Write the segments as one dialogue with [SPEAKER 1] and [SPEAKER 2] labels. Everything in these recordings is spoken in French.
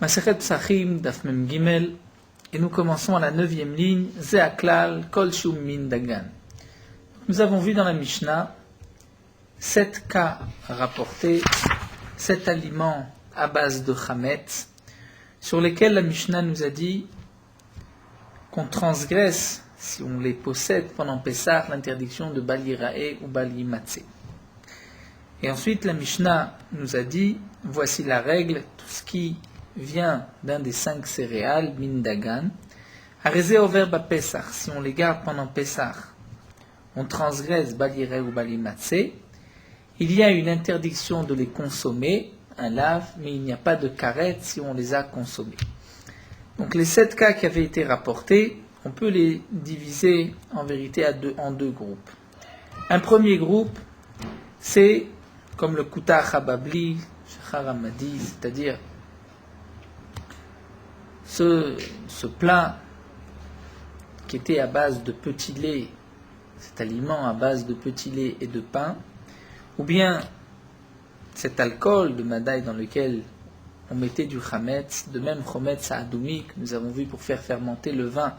[SPEAKER 1] Masechet Psachim, Daf Mem Gimel, et nous commençons à la 9e ligne, Ze Aklal, Kol Shum Min Dagan. Nous avons vu dans la Mishnah 7 cas rapportés, 7 aliments à base de Chametz, sur lesquels la Mishnah nous a dit qu'on transgresse, si on les possède pendant Pessah, l'interdiction de Bal Yirae ou Bal Yimatse. Et ensuite, la Mishnah nous a dit, voici la règle, tout ce qui vient d'un des 5 céréales, min dagan, arésé au verbe à Pessah, si on les garde pendant Pessah, on transgresse Bal Yirae ou Bal Yimatse. Il y a une interdiction de les consommer, un lave, mais il n'y a pas de karet si on les a consommés. Donc les 7 cas qui avaient été rapportés, on peut les diviser en vérité en deux groupes. Un premier groupe, c'est comme le Kutar Hababli, Shachar Hamadi, c'est-à-dire ce plat qui était à base de petit lait, cet aliment à base de petit lait et de pain, ou bien cet alcool de Madaï dans lequel on mettait du Chametz, de même Chometz Adoumi que nous avons vu pour faire fermenter le vin,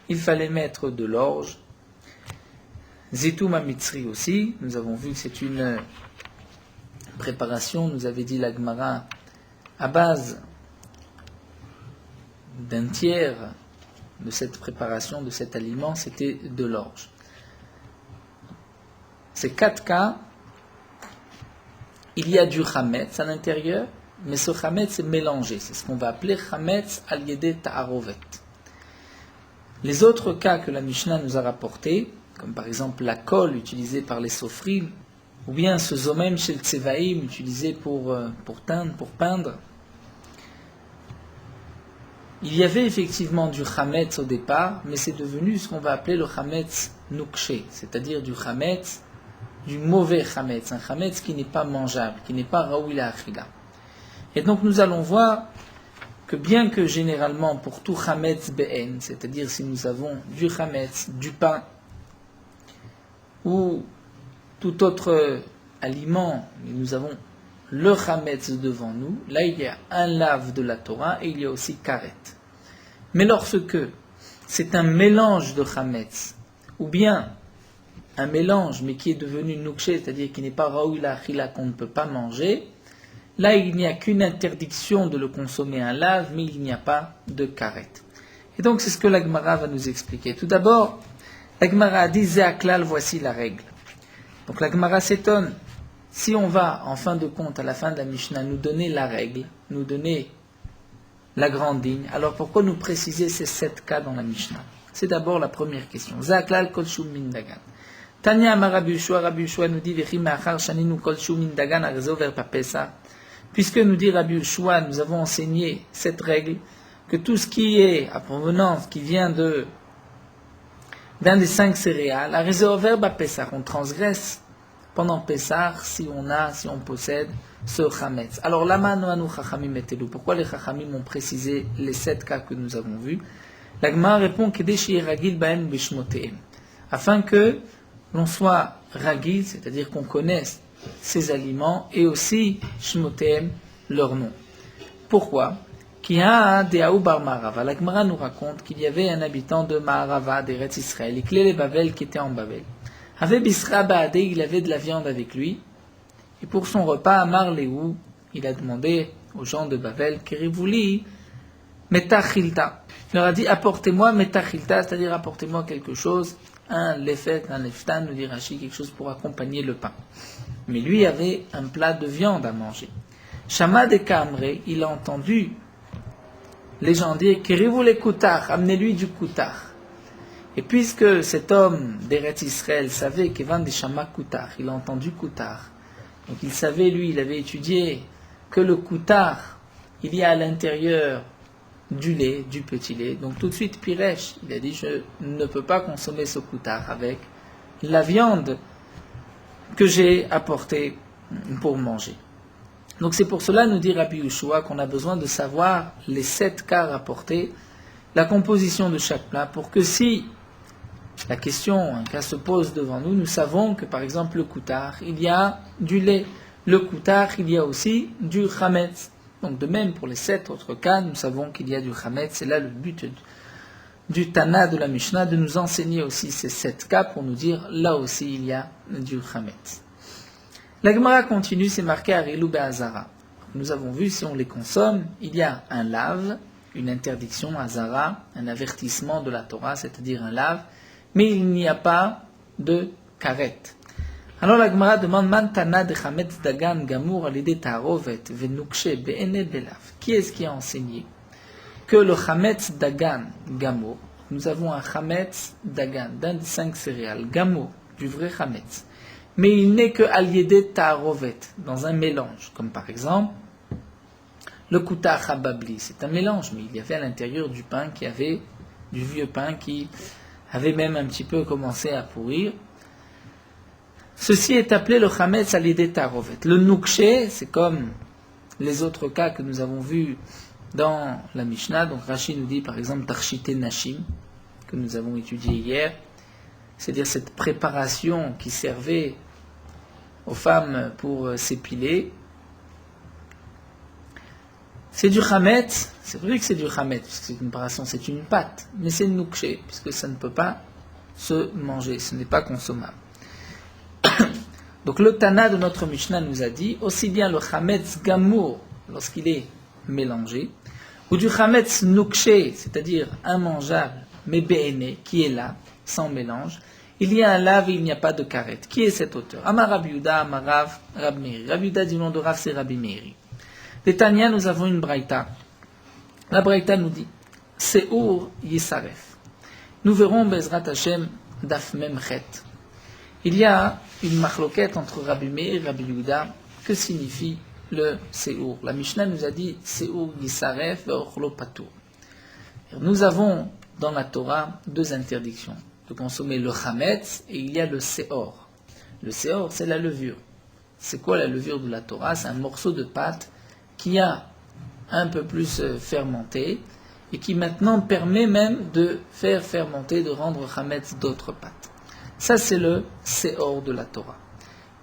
[SPEAKER 1] il fallait mettre de l'orge. Zitoum Mitzri aussi, nous avons vu que c'est une préparation, nous avait dit la Gemara, à base d'un tiers de cette préparation, de cet aliment, c'était de l'orge. Ces 4 cas, il y a du Chametz à l'intérieur, mais ce Chametz est mélangé. C'est ce qu'on va appeler Chametz al-Yedé Ta'arovet. Les autres cas que la Mishnah nous a rapportés, comme par exemple la colle utilisée par les sofrim, ou bien ce zomem shel tsevaim utilisé pour teindre, pour peindre, il y avait effectivement du Chametz au départ, mais c'est devenu ce qu'on va appeler le Chametz Nukshe, c'est-à-dire du Chametz, du mauvais Chametz, un Chametz qui n'est pas mangeable, qui n'est pas Raoui la Achila. Et donc nous allons voir que bien que généralement pour tout Chametz Be'en, c'est-à-dire si nous avons du Chametz, du pain, ou tout autre aliment, mais nous avons le Chametz devant nous, là il y a un lave de la Torah et il y a aussi karet. Mais lorsque c'est un mélange de Chametz, ou bien un mélange mais qui est devenu nukshe, c'est-à-dire qui n'est pas raoui la achila, qu'on ne peut pas manger, là il n'y a qu'une interdiction de le consommer un lave, mais il n'y a pas de karet. Et donc c'est ce que la Gemara va nous expliquer. Tout d'abord, la Gemara a dit Zéaklal, voici la règle. Donc la Gemara s'étonne, si on va en fin de compte, à la fin de la Mishnah, nous donner la règle, nous donner la grande ligne, alors pourquoi nous préciser ces 7 cas dans la Mishnah? C'est d'abord la première question. Zéaklal kol shum min dagan. Tanya Amar Rabbi Yoshua nous dit Vechi ma'achar shaninu kol shum min dagan arezo ver papesa. Puisque nous dit Rabbi Yoshua, nous avons enseigné cette règle, que tout ce qui est à provenance, qui vient d'un des 5 céréales, arezo ver papesa, on transgresse pendant Pessah si on possède ce Chametz. Alors lama noanu chachamim etelu. Pourquoi les chachamim ont précisé les 7 cas que nous avons vus? La Gemara répond kedei sheyeh ragil bahem bishmotehem, afin que l'on soit ragil, c'est-à-dire qu'on connaisse ces aliments, et aussi shmotehem, leur nom. Pourquoi? Kiha de'aou bar Ma'arava. La Gemara nous raconte qu'il y avait un habitant de Ma'arava, d'Eretz Israël, Iklé le Bavel, qui était en Babel. Avait Bisra Baadé, il avait de la viande avec lui, et pour son repas, Amar Léou, il a demandé aux gens de Babel, Kerivouli, Metachilta. Il leur a dit, apportez-moi Metachilta, c'est-à-dire apportez-moi quelque chose, un lefet, un leftan, nous dit Rashi, quelque chose pour accompagner le pain. Mais lui avait un plat de viande à manger. Shama de Kamre, il a entendu les gens dire, Kerivouli Koutar, amenez-lui du Koutar. Et puisque cet homme d'Eretz Israël savait qu'Evan de Shama Koutar, il a entendu Koutar, donc il savait, lui, il avait étudié que le Koutar, il y a à l'intérieur du lait, du petit lait. Donc tout de suite, Piresh, il a dit, je ne peux pas consommer ce Koutar avec la viande que j'ai apportée pour manger. Donc c'est pour cela, nous dit Rabbi Yoshua, qu'on a besoin de savoir les 7 cas rapportés, la composition de chaque plat, pour que si la question, un cas se pose devant nous, nous savons que par exemple le Koutar, il y a du lait. Le Koutar, il y a aussi du Chametz. Donc de même, pour les 7 autres cas, nous savons qu'il y a du Hametz. C'est là le but du Tana de la Mishnah, de nous enseigner aussi ces 7 cas pour nous dire, là aussi il y a du Hametz. La Gemara continue, c'est marqué Arilou Be'azara. Nous avons vu, si on les consomme, il y a un lave, une interdiction, Azara, un avertissement de la Torah, c'est-à-dire un lave, mais il n'y a pas de karet. Alors la Gemara demande Mantana de Chametz Dagan Gamour alide Tarovet Venukshe Be'ene Belav. Qui est-ce qui a enseigné que le Chametz Dagan Gamour, nous avons un Chametz Dagan d'un des 5 céréales, Gamour, du vrai Chametz, mais il n'est que alide Tarovet, dans un mélange, comme par exemple le Kuta Chababli, c'est un mélange, mais il y avait à l'intérieur du pain qui avait, du vieux pain qui avait même un petit peu commencé à pourrir. Ceci est appelé le Chametz alidé Tarovet. Le Nukshe, c'est comme les autres cas que nous avons vus dans la Mishnah. Donc Rashi nous dit par exemple Tarshite Nashim, que nous avons étudié hier, c'est-à-dire cette préparation qui servait aux femmes pour s'épiler. C'est du Chametz, c'est vrai que c'est du Chametz, parce que c'est une préparation, c'est une pâte, mais c'est le Nukshe, puisque ça ne peut pas se manger, ce n'est pas consommable. Donc le Tana de notre Mishnah nous a dit, aussi bien le Chametz Gamour, lorsqu'il est mélangé, ou du Chametz Nukshe, c'est-à-dire immangeable, mais Be'ene, qui est là, sans mélange, il y a un lave et il n'y a pas de karet. Qui est cet auteur? Amar Rabbi Yehuda, Amar Rav, Rab Meiri. Rabbi Yehuda du nom de Rav, c'est Rabbi Meiri. Les Tanya, nous avons une braïta. La braïta nous dit, Seur Yisaref. Nous verrons Bezrat Hashem Daf Memchet. Il y a une machloquette entre Rabbi Meir et Rabbi Yehuda. Que signifie le Seur? La Mishnah nous a dit Seur Yisaref ve'ochlo patur. Nous avons dans la Torah 2 interdictions de consommer le Chametz et il y a le Seor. Le Seor, c'est la levure. C'est quoi la levure de la Torah? C'est un morceau de pâte qui a un peu plus fermenté et qui maintenant permet même de faire fermenter, de rendre Chametz d'autres pâtes. Ça, c'est le Seor de la Torah.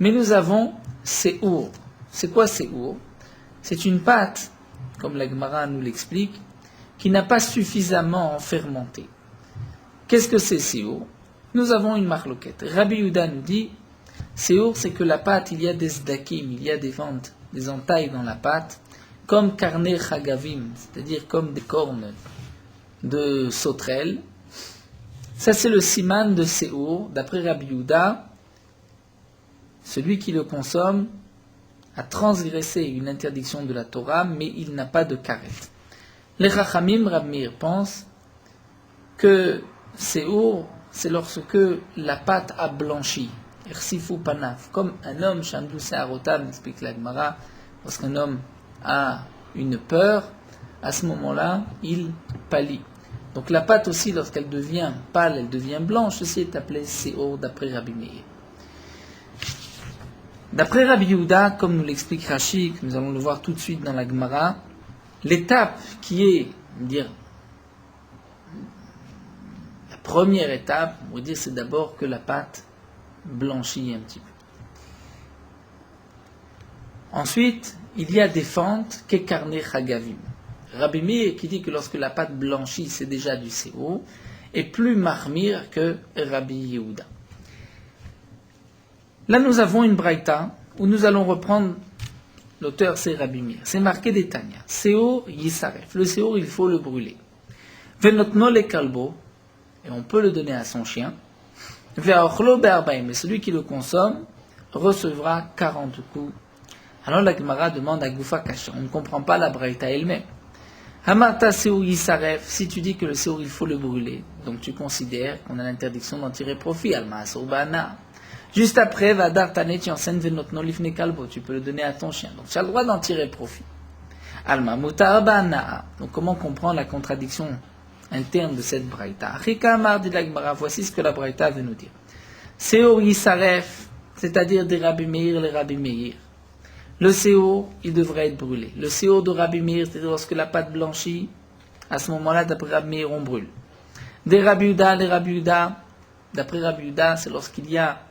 [SPEAKER 1] Mais nous avons Seur. C'est quoi Seur? C'est une pâte, comme la Gemara nous l'explique, qui n'a pas suffisamment fermenté. Qu'est-ce que c'est Seur? Nous avons une marloquette. Rabbi Yehuda nous dit, Seur, c'est que la pâte, il y a des sdakim, il y a des fentes, des entailles dans la pâte, comme karne chagavim, c'est-à-dire comme des cornes de sauterelles. Ça, c'est le siman de Seur. D'après Rabbi Yehuda, celui qui le consomme a transgressé une interdiction de la Torah, mais il n'a pas de karet. Les Chachamim, Rab Meir pense que Seur, c'est lorsque la pâte a blanchi. Ersifu panaf. Comme un homme, Shandou Seharotam, explique la Gemara, lorsqu'un homme a une peur, à ce moment-là, il pâlit. Donc la pâte aussi, lorsqu'elle devient pâle, elle devient blanche, ceci est appelé Seur d'après Rabbi Meir. D'après Rabbi Yehuda, comme nous l'explique Rashi, que nous allons le voir tout de suite dans la Gemara, l'étape qui est, dire, la première étape, on va dire, c'est d'abord que la pâte blanchit un petit peu. Ensuite, il y a des fentes qu'ekarne chagavim. Rabbi Meir qui dit que lorsque la pâte blanchit, c'est déjà du Seur, est plus marmire que Rabbi Yehuda. Là, nous avons une braïta où nous allons reprendre, l'auteur c'est Rabbi Meir. C'est marqué des Tanya. Seur Yisaref. Le Seur, il faut le brûler. Venotno le kalbo, et on peut le donner à son chien. Ve'ochlo be'arbaim, mais celui qui le consomme recevra 40 coups. Alors la Gemara demande à Goufa Kasha. On ne comprend pas la braïta elle-même. Hamarta Seur Yisaref, si tu dis que le Seur il faut le brûler, donc tu considères qu'on a l'interdiction d'en tirer profit. Alma Sorbana. Juste après, Vadar Tane, tu enseignes Venotno Lifne Kalbo, tu peux le donner à ton chien. Donc tu as le droit d'en tirer profit. Alma Mutarabana. Donc comment comprendre la contradiction interne de cette braïta? Achika Amar dit la Gemara, voici ce que la braïta veut nous dire. Seur Yisaref, c'est-à-dire des Rabbi Meir, les Rabbi Meir. Le Seur, il devrait être brûlé. Le Seur de Rabbi Meir, c'est-à-dire lorsque la pâte blanchit, à ce moment-là, d'après Rabbi Meir, on brûle. Des Rabbi Yehuda, les Rabbi Yehuda, d'après Rabbi Yehuda, c'est lorsqu'il y a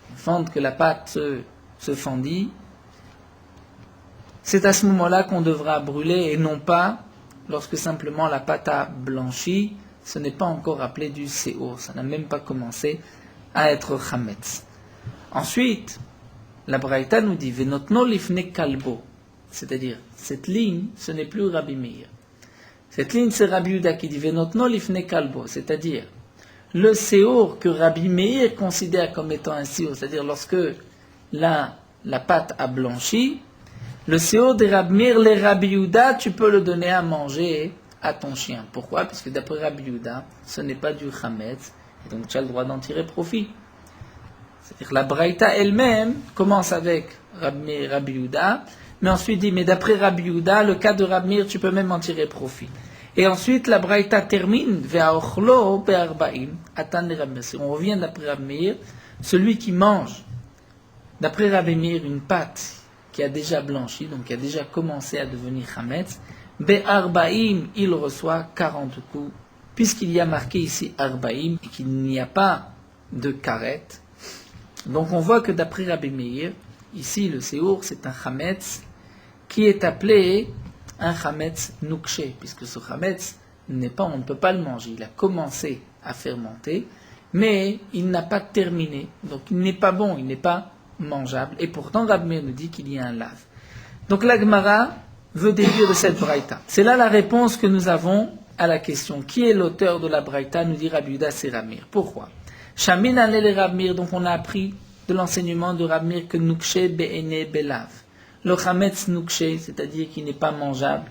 [SPEAKER 1] une fente que la pâte se fendit, c'est à ce moment-là qu'on devra brûler et non pas lorsque simplement la pâte a blanchi. Ce n'est pas encore appelé du séour, ça n'a même pas commencé à être chametz. Ensuite, la Braïta nous dit Venotno lifne kalbo, c'est-à-dire cette ligne, ce n'est plus Rabbi Meir. Cette ligne, c'est Rabbi Yehuda qui dit Venotno lifne kalbo, c'est-à-dire le séour que Rabbi Meir considère comme étant un séour, c'est-à-dire lorsque la pâte a blanchi, le séour de Rabbi Meir, les Rabbi Yehuda, tu peux le donner à manger à ton chien. Pourquoi? Parce que d'après Rabbi Yehuda, ce n'est pas du chametz, et donc tu as le droit d'en tirer profit. C'est-à-dire la Braïta elle-même commence avec Rabbi Meir, Rabbi Yehuda, mais ensuite dit, mais d'après Rabbi Yehuda, le cas de Rabbi Meir, tu peux même en tirer profit. Et ensuite, la Braïta termine, Ve'aochlo be'arba'im, atan le Rabbi Meir. Si on revient d'après Rabbi Meir, celui qui mange, d'après Rabbi Meir, une pâte qui a déjà blanchi, donc qui a déjà commencé à devenir chametz, be'arba'im, il reçoit 40 coups, puisqu'il y a marqué ici arba'im, et qu'il n'y a pas de karet. Donc on voit que d'après Rabbi Meir, ici le séour, c'est un chametz qui est appelé un chametz nukshe, puisque ce chametz n'est pas, on ne peut pas le manger. Il a commencé à fermenter, mais il n'a pas terminé. Donc il n'est pas bon, il n'est pas mangeable. Et pourtant Rabbi Meir nous dit qu'il y a un lave. Donc la Gemara veut déduire de cette braïta. C'est là la réponse que nous avons à la question. Qui est l'auteur de la braïta? Nous dit Rabbi Yehuda, c'est Rabbi Meir. Pourquoi? Shamin alel Rabbi Meir, donc on a appris de l'enseignement de Rabbi Meir que nukshe be'ene belav. Le chametz nukshe, c'est-à-dire qu'il n'est pas mangeable,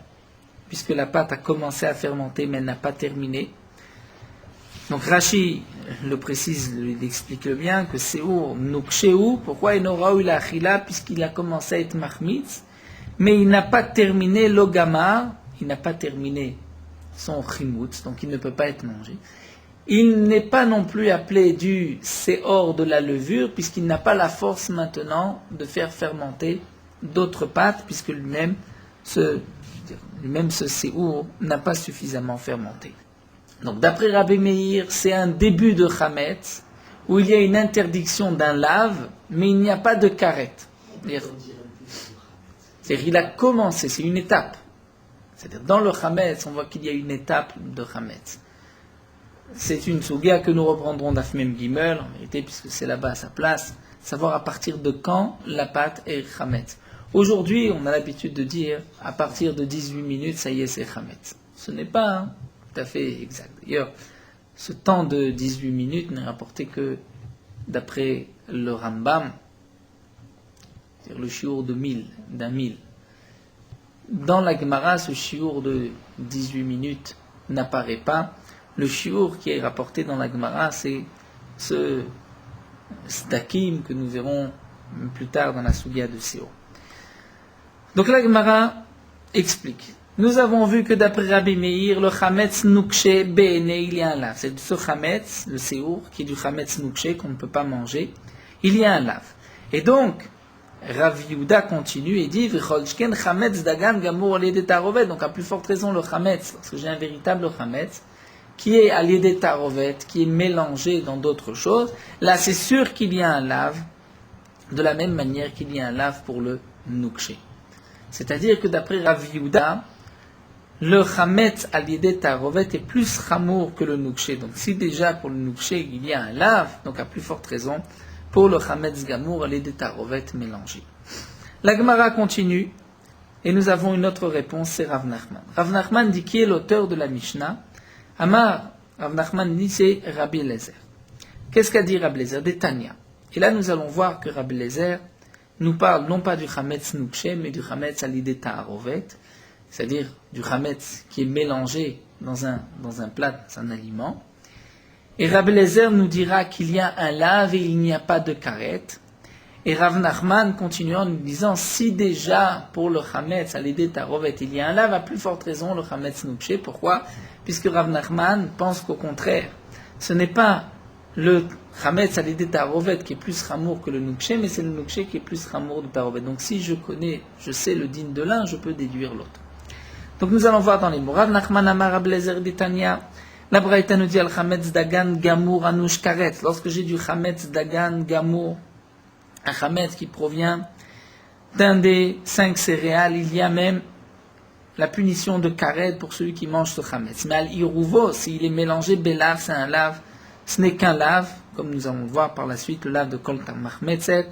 [SPEAKER 1] puisque la pâte a commencé à fermenter mais n'a pas terminé. Donc Rashi le précise, il explique bien que c'est où nukshehu, pourquoi il n'aura eu la achila, puisqu'il a commencé à être mahmitz, mais il n'a pas terminé l'ogama, il n'a pas terminé son chimoutz, donc il ne peut pas être mangé. Il n'est pas non plus appelé du séor de la levure, puisqu'il n'a pas la force maintenant de faire fermenter d'autres pâtes, puisque lui-même ce séour n'a pas suffisamment fermenté. Donc d'après Rabbi Meir, c'est un début de chametz, où il y a une interdiction d'un lave, mais il n'y a pas de karet. C'est-à-dire il a commencé, c'est une étape. C'est-à-dire dans le chametz, on voit qu'il y a une étape de chametz. C'est une souga que nous reprendrons d'Afmem Gimel, en vérité, puisque c'est là-bas à sa place, savoir à partir de quand la pâte est chametz. Aujourd'hui, on a l'habitude de dire, à partir de 18 minutes, ça y est, c'est chametz. Ce n'est pas tout à fait exact. D'ailleurs, ce temps de 18 minutes n'est rapporté que d'après le Rambam, c'est-à-dire le shiur d'un mille. Dans la Gemara, ce shiur de 18 minutes n'apparaît pas. Le shiur qui est rapporté dans la Gemara, c'est ce sdakim que nous verrons plus tard dans la Sugya de Séo. Donc la Gemara explique. Nous avons vu que d'après Rabbi Meir, le chametz nukshe be'ene, il y a un lave. C'est ce chametz, le séour, qui est du chametz nukshe qu'on ne peut pas manger. Il y a un lave. Et donc, Rabbi Yehuda continue et dit V'cholshken chametz dagan gamur aliyede tarovet. Donc à plus forte raison le chametz, parce que j'ai un véritable chametz qui est aliyede tarovet, qui est mélangé dans d'autres choses. Là, c'est sûr qu'il y a un lave, de la même manière qu'il y a un lave pour le nukshe. C'est-à-dire que d'après Rabbi Yehuda, le chametz aliyede tarovet est plus chamour que le nukshe. Donc si déjà pour le nukshe il y a un lave, donc à plus forte raison pour le chametz gamour aliyede tarovet mélangé. La Gemara continue et nous avons une autre réponse, c'est Rav Nachman. Rav Nachman dit qui est l'auteur de la Mishnah. Amar, Rav Nachman dit c'est Rabbi Eliezer. Qu'est-ce qu'a dit Rabbi Eliezer? Des Tanya. Et là nous allons voir que Rabbi Eliezer nous parle non pas du chametz nukshe, mais du chametz aliyede tarovet, c'est-à-dire du chametz qui est mélangé dans un plat, dans un aliment. Et Rabbi Eliezer nous dira qu'il y a un lave et il n'y a pas de karet. Et Rav Nachman continue en nous disant, si déjà pour le chametz aliyede tarovet il y a un lave, à plus forte raison le chametz nukshe. Pourquoi? Puisque Rav Nachman pense qu'au contraire, ce n'est pas le chametz aliyede tarovet qui est plus chamour que le nukshe, mais c'est le nukshe qui est plus chamour de tarovet. Donc si je sais le din de l'un, je peux déduire l'autre. Donc nous allons voir dans les mots. Rav Nachman amar Rabbi Eliezer d'Itania. La Braïta nous dit al chametz dagan gamour anush karet. Lorsque j'ai du chametz dagan gamour, un chametz qui provient d'un des 5 céréales, il y a même la punition de karet pour celui qui mange ce chametz. Mais al-irouvo, s'il est mélangé belav, c'est un lave, ce n'est qu'un lave, comme nous allons le voir par la suite, le lave de kol tamach metzet,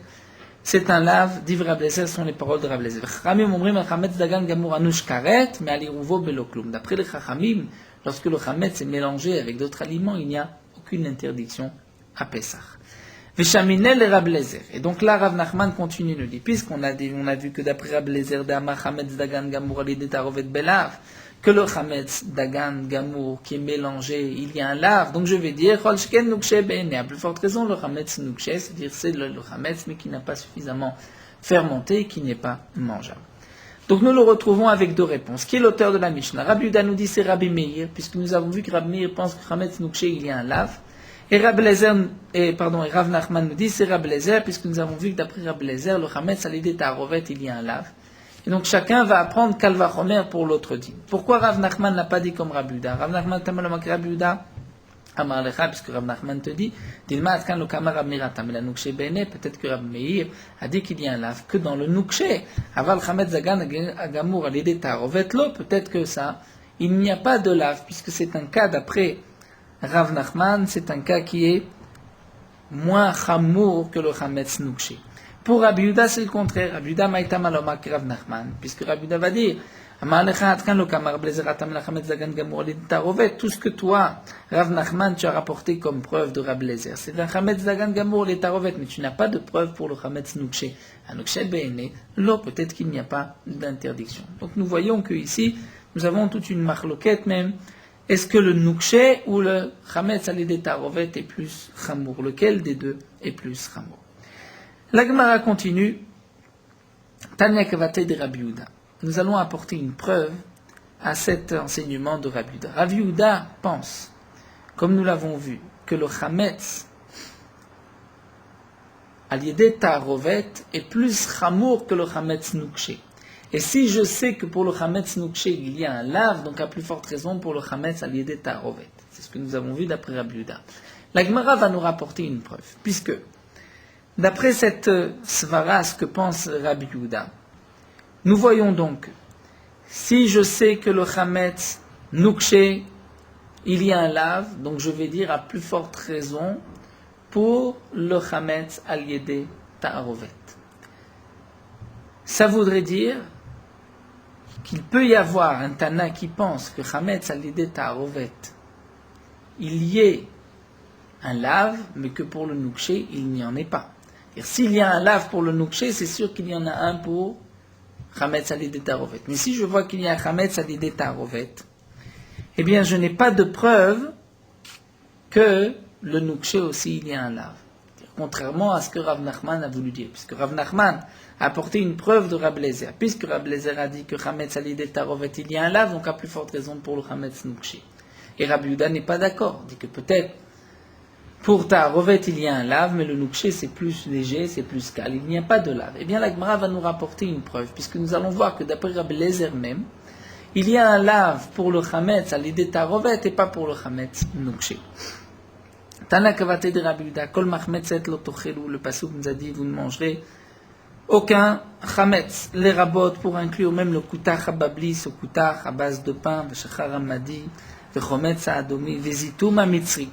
[SPEAKER 1] c'est un lave, dit Rav Lezer, ce sont les paroles de Rav Lezer. Chachamim omrim al chametz dagan gamur anush karet, mais al-irouvo beloklum. D'après les chachamim, lorsque le chametz est mélangé avec d'autres aliments, il n'y a aucune interdiction à Pessah. Veshaminel et Rav Lezer. Et donc là, Rav Nachman continue nous dit, puisqu'on a vu que d'après Rav Lezer, d'Amar Chametz Dagan Gamour Alidé Tarovet Belav, que le Chametz Dagan Gamour qui est mélangé, il y a un lave, donc je vais dire, Chol Shken Nukshe Bene, à plus forte raison, le Chametz Nukshe, c'est-à-dire c'est le Chametz, mais qui n'a pas suffisamment fermenté, qui n'est pas mangeable. Donc nous le retrouvons avec 2 réponses. Qui est l'auteur de la Mishnah? Rabbi Yehuda nous dit c'est Rabbi Meir, puisque nous avons vu que Rabbi Meir pense que Chametz Nukshe, il y a un lave. Et Rav Nachman nous dit c'est Rav Lezer, puisque nous avons vu que d'après Rav Lezer, le Chametz à l'idée Ta'arovet, il y a un lave. Et donc chacun va apprendre Kalva Chomer pour l'autre dit. Pourquoi Rav Nachman n'a pas dit comme Rabbi Yehuda? Rav Nachman tamalam Rabbi Yehuda Amar Lecha, puisque Rav Nachman te dit Dilma Atkan lo Kamar Rav Meir Atam la Nukshe Bene, peut-être que Rav Meir a dit qu'il y a un lave que dans le Nukshe. Aval Chametz Zagan Agamour à l'idée Ta'arovet lo, peut-être que ça, il n'y a pas de lave, puisque c'est un cas d'après Rav Nachman, c'est un cas qui est moins chamour que le Chametz Nukshe. Pour Rabbi Yehuda, c'est le contraire. Rabbi Yehuda maïta maloma que Rav Nachman, puisque Rabbi Yehuda va dire tout ce que toi, Rav Nachman, tu as rapporté comme preuve de Rav Lezer, c'est un Chametz Dagan Gamour les Tarovet, mais tu n'as pas de preuve pour le Chametz Nukshe. Un Nukshe Be'ene, là, peut-être qu'il n'y a pas d'interdiction. Donc nous voyons qu'ici, nous avons toute une marloquette même. Est-ce que le Nukshe ou le Chametz Alidé Tarovet est plus chamour? Lequel des deux est plus chamour? La Gemara continue. Tanya Kavate de Rabbi Yehuda. Nous allons apporter une preuve à cet enseignement de Rabbi Yehuda. Rabbi Yehuda pense, comme nous l'avons vu, que le Chametz Alidé Tarovet est plus chamour que le Chametz Nukshe. Et si je sais que pour le Chametz Nukshe, il y a un lave, donc à plus forte raison pour le Chametz Alidé Ta'arovet. C'est ce que nous avons vu d'après Rabbi Yehuda. La Gemara va nous rapporter une preuve, puisque d'après cette svara, ce que pense Rabbi Yehuda, nous voyons donc, si je sais que le Chametz Nukshe, il y a un lave, donc je vais dire à plus forte raison pour le Chametz Alidé Ta'arovet. Ça voudrait dire qu'il peut y avoir un Tana qui pense que Chametz Alidé Ta'arovet, il y ait un lave, mais que pour le Nukshe, il n'y en ait pas. Et s'il y a un lave pour le Nukshe, c'est sûr qu'il y en a un pour Chametz Alidé Ta'arovet. Mais si je vois qu'il y a Chametz Alidé Ta'arovet, eh bien je n'ai pas de preuve que le Nukshe aussi, il y a un lave. Contrairement à ce que Rav Nachman a voulu dire. Puisque Rav Nachman a apporté une preuve de Rav Lezer. Puisque Rav Lezer a dit que Chametz Alidé Ta'arovet, il y a un lave, donc à plus forte raison pour le Chametz Nukshe. Et Rabbi Yehuda n'est pas d'accord. Il dit que peut-être pour Ta'arovet, il y a un lave, mais le Nukshe c'est plus léger, c'est plus calme. Il n'y a pas de lave. Eh bien la Gemara va nous rapporter une preuve. Puisque nous allons voir que d'après Rav Lezer même, il y a un lave pour le Chametz Alidé Ta'arovet et pas pour le Chametz Nukshe. Tana Kavate de Rabbi Yehuda, Kol Machmetzet lo tochelu, le pasuk nous a dit, vous ne mangerez aucun chametz, les rabots, pour inclure même le koutach hababli, ce koutach à base de pain, v'shachar hamadi, v'chometz ha'adomi, v'zitum ha'mitzri.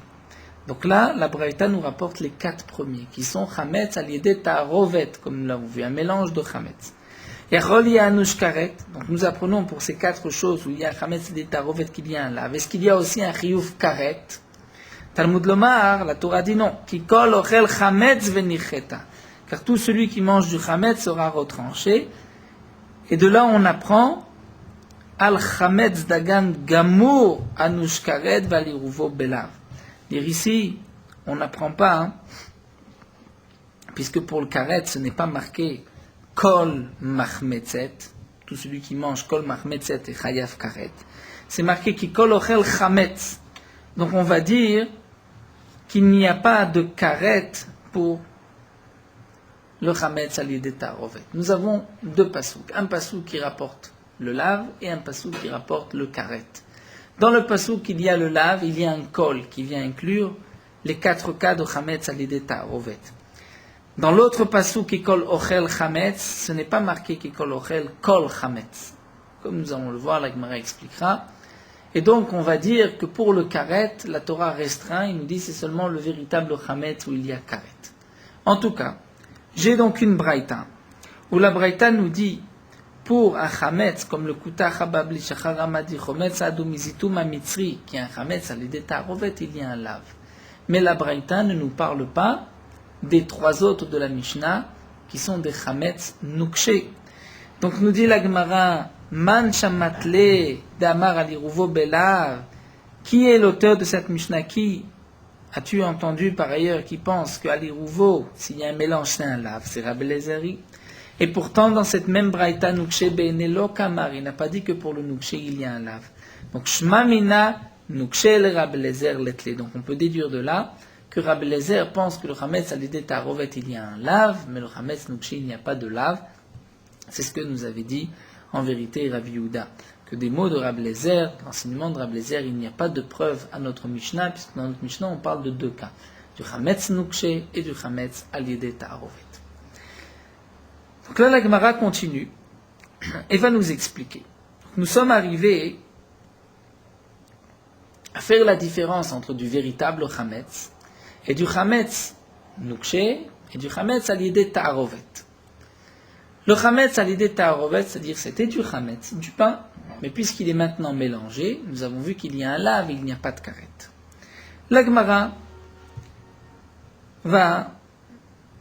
[SPEAKER 1] Donc là, la Braïta nous rapporte les 4 premiers, qui sont chametz alidé ta'arovet, comme nous l'avons vu, un mélange de chametz. Yachol yanush karet, donc nous apprenons pour ces 4 choses où il y a chametz alidé ta'arovet qu'il y a un lave. Est-ce qu'il y a aussi un chiyuv karet? Talmud Lomar, la Torah dit non. Ki kol ochel chametz venicheta. Car tout celui qui mange du chametz sera retranché. Et de là, on apprend al chametz dagan gamur anush karet valiruvo belav. Dire ici, on n'apprend pas, puisque pour le karet, ce n'est pas marqué kol machmetzet. Tout celui qui mange kol machmetzet et chayav karet. C'est marqué ki kol ochel chametz. Donc on va dire qu'il n'y a pas de karet pour le Chametz Alidé Ta'arovet. Nous avons 2 pasouks. Un pasouk qui rapporte le lave et un pasouk qui rapporte le karet. Dans le pasouk, il y a le lave, il y a un kol qui vient inclure les 4 cas de Chametz Alidé Ta'arovet. Dans l'autre pasuk, Kikol Ochel Chametz, ce n'est pas marqué Kikol Ochel Kol Chametz. Comme nous allons le voir, la Gemara expliquera. Et donc, on va dire que pour le karet, la Torah restreint, il nous dit c'est seulement le véritable chametz où il y a karet. En tout cas, j'ai donc une braïta, où la braïta nous dit, pour un chametz, comme le kuta chababli shacharamadi chometz adumizitum amitzri, qui est un chametz à l'ideta rovet, il y a un lave. Mais la braïta ne nous parle pas des trois autres de la Mishnah, qui sont des chametz nukshe. Donc nous dit la Gemara, Man Shamatle Damar Aliruvo Belav. Qui est l'auteur de cette Mishnah? Qui as-tu entendu par ailleurs qui pense que Aliruvo, s'il y a un mélange, c'est un lave? C'est Rabbi Elazari. Et pourtant, dans cette même Braïta, Nukshe Be'enelo Kamar, il n'a pas dit que pour le Nukshe, il y a un lave. Donc, Shma Mina Nukshe le Rabbi Elazar Letle. Donc, on peut déduire de là que Rabbi Elazar pense que le Chametz à l'idée Tarovet, il y a un lave, mais le Chametz Nukshe, il n'y a pas de lave. C'est ce que nous avait dit en vérité Rabbi Yehuda, que des mots de Rabbi Elazar, l'enseignement de Rabbi Elazar, il n'y a pas de preuve à notre Mishnah, puisque dans notre Mishnah on parle de deux cas, du Chametz Nukshe et du Chametz Al-Yedei Ta'arovet. Donc là la Gemara continue et va nous expliquer. Donc, nous sommes arrivés à faire la différence entre du véritable Chametz et du Chametz Nukshe et du Chametz Al-Yedei Ta'arovet. Le chametz à l'idée ta'arovet, c'est-à-dire c'était du chametz, du pain, mais puisqu'il est maintenant mélangé, nous avons vu qu'il y a un lave et il n'y a pas de karet. La Gemara va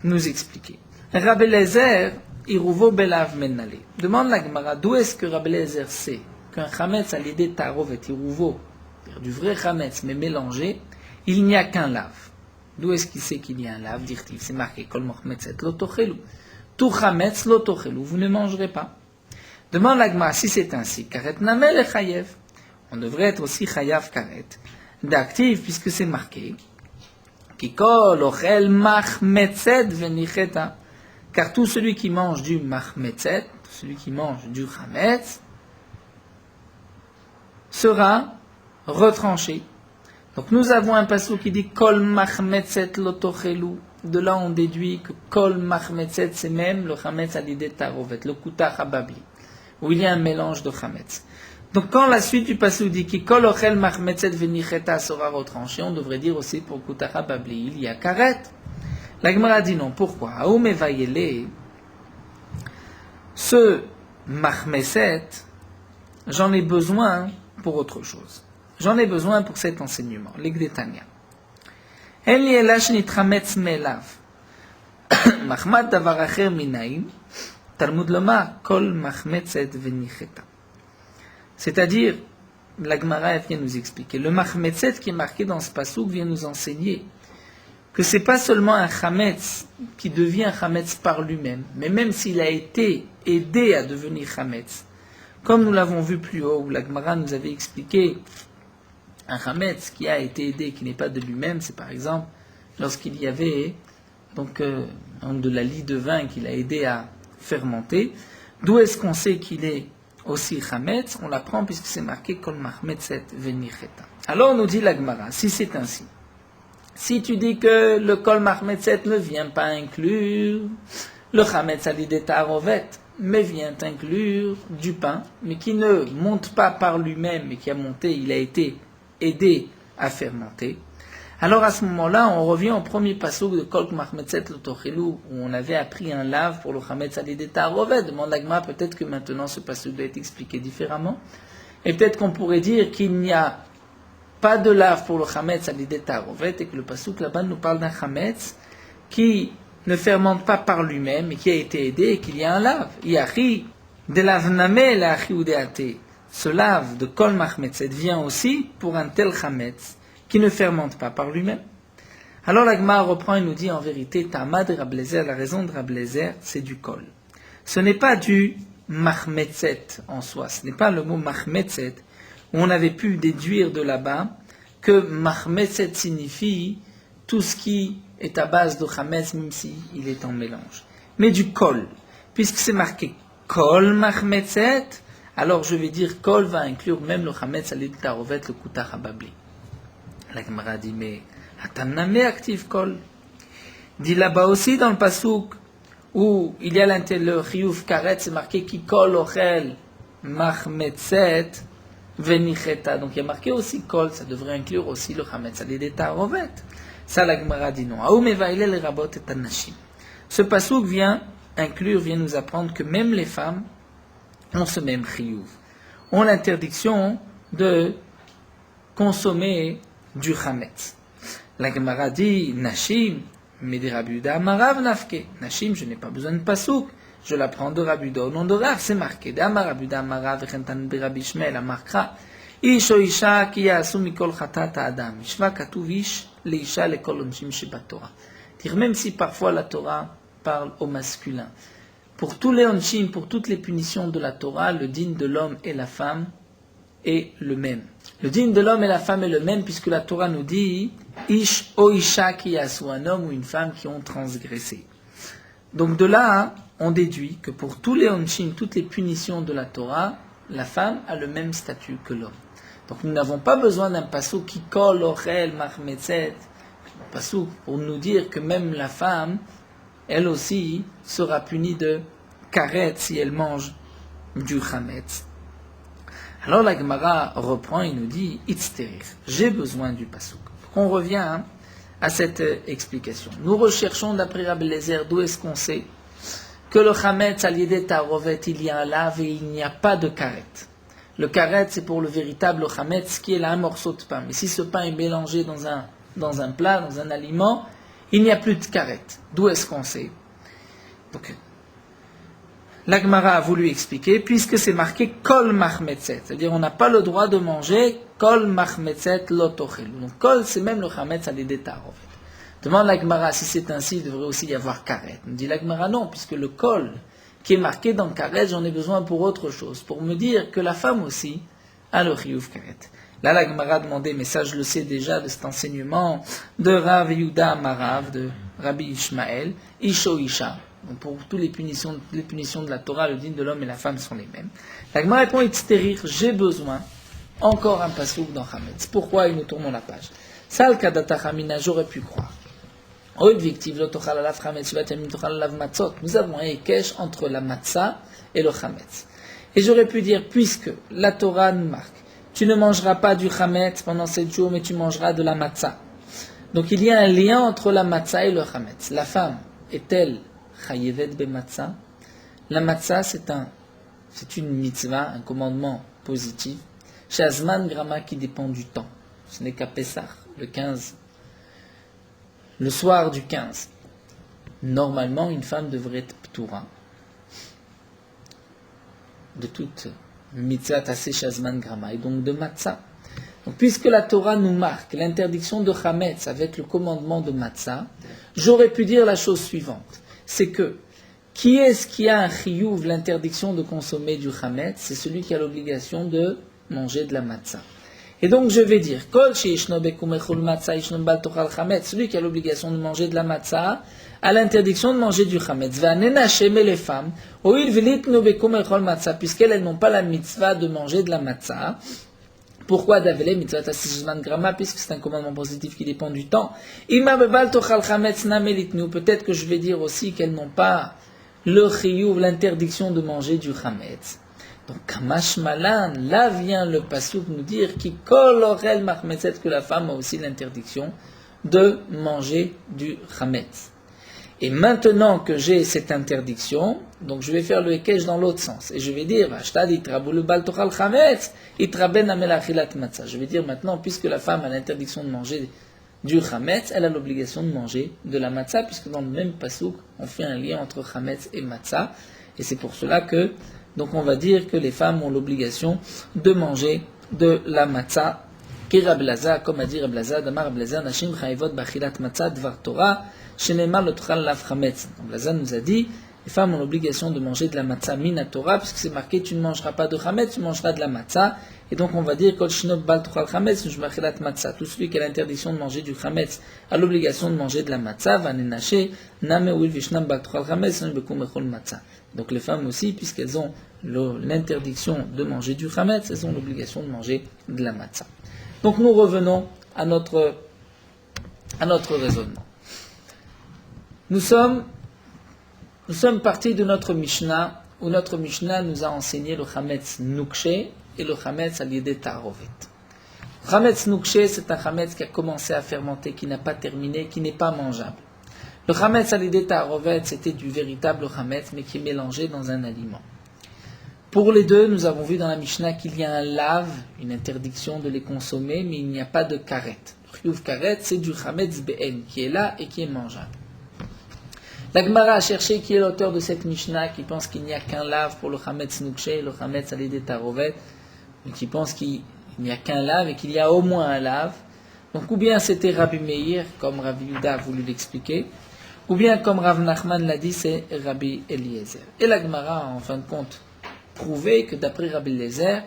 [SPEAKER 1] nous expliquer. Rabbi Elazar, iruvo belav menale. Demande la Gemara, d'où est-ce que Rabbi Elazar sait qu'un chametz à l'idée ta'arovet, iruvo, c'est-à-dire du vrai chametz, mais mélangé, il n'y a qu'un lave. D'où est-ce qu'il sait qu'il y a un lave? Dit-il, c'est marqué, kol mochmetzet lo tochelu. Tout chametz lo tochelu, vous ne mangerez pas. Demande la Gemara si c'est ainsi. Karet namel et chayev. On devrait être aussi chayav karet. D'actif, puisque c'est marqué. Kikol ochel machmetzet venicheta. Car tout celui qui mange du machmetzet, celui qui mange du chametz, sera retranché. Donc nous avons un passage qui dit kol machmetzet lo tochelu. De là, on déduit que kol machmetzet, c'est même le chametz à l'idée tarovet, le kuta chababli, où il y a un mélange de chametz. Donc, quand la suite du passage dit que kol ochel machmetzet venicheta sera retranché, on devrait dire aussi pour kuta chababli, il y a karet. La Gemara dit non. Pourquoi? Aoum evayele, ce machmetzet, j'en ai besoin pour autre chose. J'en ai besoin pour cet enseignement, l'Egdetania. En li elash nitchametz melav. Machmat davar acher minaim. Talmud lomar kol machmetzet venicheta. C'est-à-dire, la Gemara vient nous expliquer. Le machmetzet qui est marqué dans ce passouk vient nous enseigner que c'est pas seulement un chametz qui devient chametz par lui-même, mais même s'il a été aidé à devenir chametz. Comme nous l'avons vu plus haut, où la Gemara nous avait expliqué un chametz qui a été aidé, qui n'est pas de lui-même, c'est par exemple lorsqu'il y avait donc de la lie de vin qu'il a aidé à fermenter. D'où est-ce qu'on sait qu'il est aussi chametz? On l'apprend puisque c'est marqué kol machmetzet venicheta. Alors nous dit la Gemara, si c'est ainsi, si tu dis que le kol machmetzet ne vient pas inclure le chametz à l'idée ta'arovet, mais vient inclure du pain, mais qui ne monte pas par lui-même, mais qui a monté, il a été aidé à fermenter. Alors à ce moment-là, on revient au premier passouk de Kol Machmetzet lo tochelu, où on avait appris un lave pour le chametz à l'idée ta'arovet. Demande la Gemara, peut-être que maintenant ce passouk doit être expliqué différemment. Et peut-être qu'on pourrait dire qu'il n'y a pas de lave pour le chametz à l'idée ta'arovet, et que le passouk là-bas nous parle d'un chametz qui ne fermente pas par lui-même, mais qui a été aidé, et qu'il y a un lave. Yachi de lavname la achi udeate. Ce lave de kol machmetzet vient aussi pour un tel chametz qui ne fermente pas par lui-même. Alors la Gemara reprend et nous dit en vérité, Tama de Rabbi Elazar, la raison de Rabbi Elazar, c'est du kol. Ce n'est pas du machmetzet en soi, ce n'est pas le mot machmetzet, où on avait pu déduire de là-bas que machmetzet signifie tout ce qui est à base de chametz, même si il est en mélange. Mais du kol, puisque c'est marqué kol machmetzet, alors je vais dire kol va inclure même le chametz à l'idée ta'arovet, le kuta chababli. La Gemara dit, mais atamname active kol. Dit là-bas aussi dans le pasouk où il y a le chiyuv karet, c'est marqué ki kol ochel machmetzet venicheta. Donc il y a marqué aussi kol, ça devrait inclure aussi le chametz, ça dit des tarovet. Ça la Gemara dit non. Aou mevaile le rabot et anashim. Ce pasouk vient nous apprendre que même les femmes ont ce même chiyuv, ont l'interdiction de consommer du chametz. La Gemara dit nashim. Mais des Rabbi Yehuda Amarav nafke. Nashim, je n'ai pas besoin de pasouk. Je la prends de Rabbi Yehuda au nom de Rav, c'est marqué. D'Amar Rabbi Yehuda Amarav vechentan de Rabbi Shmuel Amarkra. Ish o isha ki yasu mikol chatat adam. Ishva katuv ish leisha lekol onshim shebat Torah. Dire même si parfois la Torah parle au masculin. Pour tous les onshim, pour toutes les punitions de la Torah, le digne de l'homme et la femme est le même. Le digne de l'homme et la femme est le même puisque la Torah nous dit Ish o isha ki yasu, un homme ou une femme qui ont transgressé. Donc de là, on déduit que pour tous les onshim, toutes les punitions de la Torah, la femme a le même statut que l'homme. Donc nous n'avons pas besoin d'un pasouk qui kol ochel machmetzet, pasouk pour nous dire que même la femme, elle aussi, sera punie de karet si elle mange du chametz. Alors la Gemara reprend et nous dit Itzterir, j'ai besoin du pasouk. On revient à cette explication. Nous recherchons d'après Rabbi Eliezer d'où est-ce qu'on sait que le chametz al-yedé tarovet, il y a un lave et il n'y a pas de karet. Le karet, c'est pour le véritable chametz qui est là un morceau de pain. Mais si ce pain est mélangé dans un plat, dans un aliment, il n'y a plus de karet. D'où est-ce qu'on sait? Donc, la Gemara a voulu expliquer, puisque c'est marqué kol machmetzet, c'est-à-dire on n'a pas le droit de manger kol machmetzet lotochel. Donc kol, c'est même le chametz al-yedé tarovet. Demande la Gemara, si c'est ainsi, il devrait aussi y avoir karet. On dit la Gemara non, puisque le kol qui est marqué dans karet, j'en ai besoin pour autre chose, pour me dire que la femme aussi a le chiyuv karet. Là, la Gemara a demandé, mais ça je le sais déjà de cet enseignement de Rav Yehuda Amarav, de Rabbi Ishmael, Isho Isha. Donc pour toutes les punitions de la Torah, le digne de l'homme et la femme sont les mêmes. La Gemara répond, Itzterir, j'ai besoin encore un pasouk dans chametz. Pourquoi? Et nous tournons la page. Sal kadata chamina, j'aurais pu croire. Nous avons un ékesh entre la matzah et le chametz. Et j'aurais pu dire, puisque la Torah nous marque, tu ne mangeras pas du chametz pendant 7 jours, mais tu mangeras de la matzah. Donc il y a un lien entre la matzah et le chametz. La femme est-elle chayevet be matzah? La matzah, c'est une mitzvah, un commandement positif. Shazman grama qui dépend du temps. Ce n'est qu'à Pessah, le 15. Le soir du 15, normalement, une femme devrait être ptoura de toute mitzvah tassé shazman grama, et donc de matzah. Donc, puisque la Torah nous marque l'interdiction de chametz avec le commandement de matzah, j'aurais pu dire la chose suivante, c'est que qui est-ce qui a un chiyuv, l'interdiction de consommer du chametz? C'est celui qui a l'obligation de manger de la matzah. Et donc je vais dire, celui qui a l'obligation de manger de la matzah a l'interdiction de manger du chametz. Les femmes, puisqu'elles n'ont pas la mitzvah de manger de la matzah. Pourquoi d'aveler mitzvah tasishman grama, puisque c'est un commandement positif qui dépend du temps. Peut-être que je vais dire aussi qu'elles n'ont pas le chiyuv, l'interdiction de manger du chametz. Donc, Kamash Malan, là vient le pasouk nous dire qui kolorel machmetzet, que la femme a aussi l'interdiction de manger du chametz. Et maintenant que j'ai cette interdiction, donc je vais faire le hekesh dans l'autre sens. Et je vais dire, je vais dire maintenant, puisque la femme a l'interdiction de manger du chametz, elle a l'obligation de manger de la matzah, puisque dans le même pasouk, on fait un lien entre chametz et matzah. Et c'est pour cela que donc on va dire que les femmes ont l'obligation de manger de la matzah. Kirablaza, comme a dit Rablaza, Damar Rablaza, Nashim Chayvot Bachilat Matzah Dvar Torah, Shenemar Lotral Lav Chametz. Rablaza nous a dit, les femmes ont l'obligation de manger de la matzah mina Torah, puisque c'est marqué, tu ne mangeras pas de chametz, tu mangeras de la matzah. Et donc on va dire, Kol Shinob Bal Tochal Chametz, Bachilat Matzah. Tout celui qui a l'interdiction de manger du chametz a l'obligation de manger de la matzah, Vanenaché, Name Uil Vishnam Bal Tochal Chametz, Bekum Echol Matzah. Donc les femmes aussi, puisqu'elles ont l'interdiction de manger du chametz, elles ont l'obligation de manger de la matzah. Donc nous revenons à notre raisonnement. Nous sommes partis de notre Mishnah, où notre Mishnah nous a enseigné le Chametz Nukshe et le Chametz Al-Yedei Ta'arovet. Le Chametz Nukshe, c'est un Chametz qui a commencé à fermenter, qui n'a pas terminé, qui n'est pas mangeable. Le Chametz Al-Yedei Ta'arovet, c'était du véritable Chametz, mais qui est mélangé dans un aliment. Pour les deux, nous avons vu dans la Mishnah qu'il y a un lave, une interdiction de les consommer, mais il n'y a pas de karet. Le chiyuv karet, c'est du Chametz Be'en, qui est là et qui est mangeable. La Gemara a cherché qui est l'auteur de cette Mishnah, qui pense qu'il n'y a qu'un lave pour le Chametz Nukshe et le Chametz Al-Yedei Ta'arovet, mais qui pense qu'il n'y a qu'un lave et qu'il y a au moins un lave. Donc, ou bien c'était Rabbi Meir, comme Rabbi Yuda a voulu l'expliquer, ou bien comme Rav Nachman l'a dit, c'est Rabbi Eliezer. Et la Gemara, en fin de compte, prouvé que d'après Rabbi Eliezer,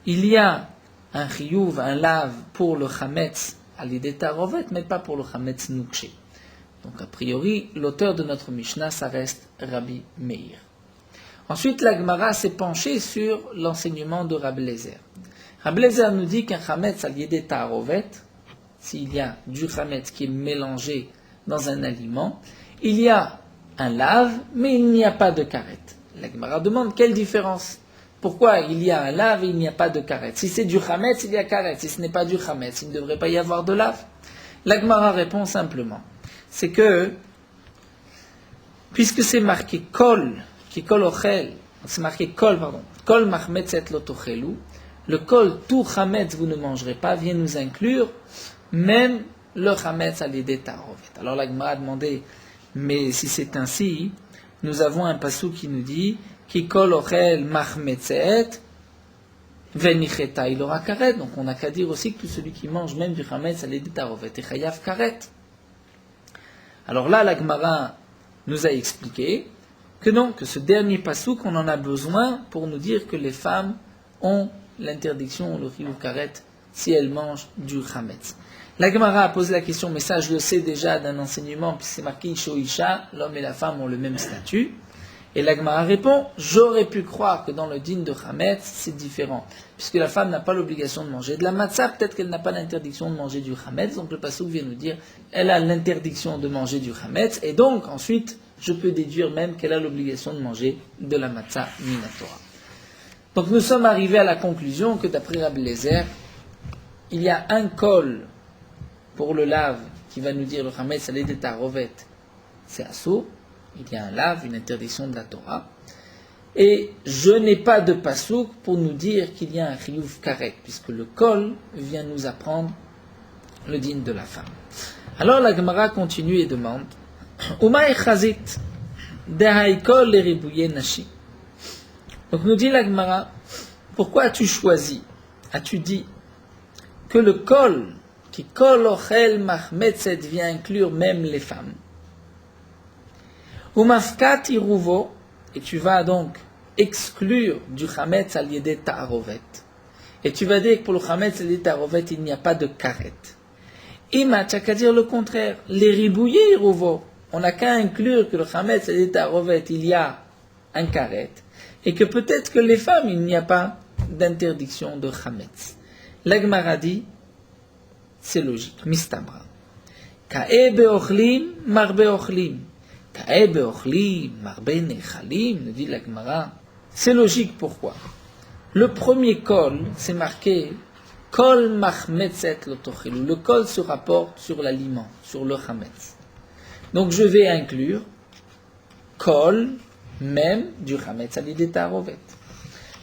[SPEAKER 1] il y a un chiyuv, un lave pour le Chametz Al-Yedei Ta'arovet, mais pas pour le Chametz Nukshe. Donc, a priori, l'auteur de notre Mishnah, ça reste Rabbi Meir. Ensuite, la Gemara s'est penchée sur l'enseignement de Rabbi Eliezer. Rabbi Eliezer nous dit qu'un Chametz Al-Yedei Ta'arovet, s'il y a du Chametz qui est mélangé dans un aliment, il y a un lave, mais il n'y a pas de karet. La Gemara demande quelle différence. Pourquoi il y a un lave et il n'y a pas de karet? Si c'est du Chametz, il y a karet. Si ce n'est pas du Chametz, il ne devrait pas y avoir de lave. La Gemara répond simplement. C'est que, puisque c'est marqué kol, qui kol ochel, c'est marqué kol, pardon, kol machmetzet lo tochelu, le kol, tout chametz vous ne mangerez pas, vient nous inclure même le chametz Al-Yedei Ta'arovet. Alors la Gemara a demandé, mais si c'est ainsi, nous avons un passou qui nous dit, ki kol ochel machmetzet, venicheta il aura karet. Donc on n'a qu'à dire aussi que tout celui qui mange même du chametz Al-Yedei Ta'arovet est chayav karet. Alors là, la Gemara nous a expliqué que non, que ce dernier passouk, on en a besoin pour nous dire que les femmes ont l'interdiction, le chiyuv karet, si elles mangent du chametz. La Gemara a posé la question, mais ça je le sais déjà d'un enseignement, puis c'est marqué Isho Isha, l'homme et la femme ont le même statut. Et la Gemara répond, j'aurais pu croire que dans le din de chametz, c'est différent. Puisque la femme n'a pas l'obligation de manger de la matzah, peut-être qu'elle n'a pas l'interdiction de manger du chametz. Donc le passouk vient nous dire, elle a l'interdiction de manger du chametz. Et donc ensuite, je peux déduire même qu'elle a l'obligation de manger de la matzah minatora. Donc nous sommes arrivés à la conclusion que d'après Rabbi Eliezer, il y a un kol pour le lave qui va nous dire le chametz Al-Yedei Ta'arovet, c'est assour. Il y a un lave, une interdiction de la Torah. Et je n'ai pas de pasouk pour nous dire qu'il y a un chiyuv karet, puisque le kol vient nous apprendre le din de la femme. Alors la Gemara continue et demande Uma echazit dehaikol leribouye nashi. Donc nous dit la Gemara, pourquoi as-tu choisi, as-tu dit que le kol, qui kol ochel machmetzet, vient inclure même les femmes? Umafkat iruvo, et tu vas donc exclure du chametz Al-Yedei Ta'arovet. Et tu vas dire que pour le chametz Al-Yedei Ta'arovet, il n'y a pas de karet. Ima, tu n'as qu'à dire le contraire. Les ribouillés iruvo, on n'a qu'à inclure que le chametz Al-Yedei Ta'arovet, il y a un karet. Et que peut-être que les femmes, il n'y a pas d'interdiction de chametz. La Gemara dit, c'est logique, mistabra. Ka'e be'ochlim, mar be'ochlim. Ka'e be'ochlim, mar be'nechalim, nous dit la Gemara. C'est logique, pourquoi? Le premier kol, c'est marqué kol machmetzet lo tochelu. Le kol se rapporte sur l'aliment, sur le chametz. Donc je vais inclure kol, même du chametz Al-Yedei Ta'arovet.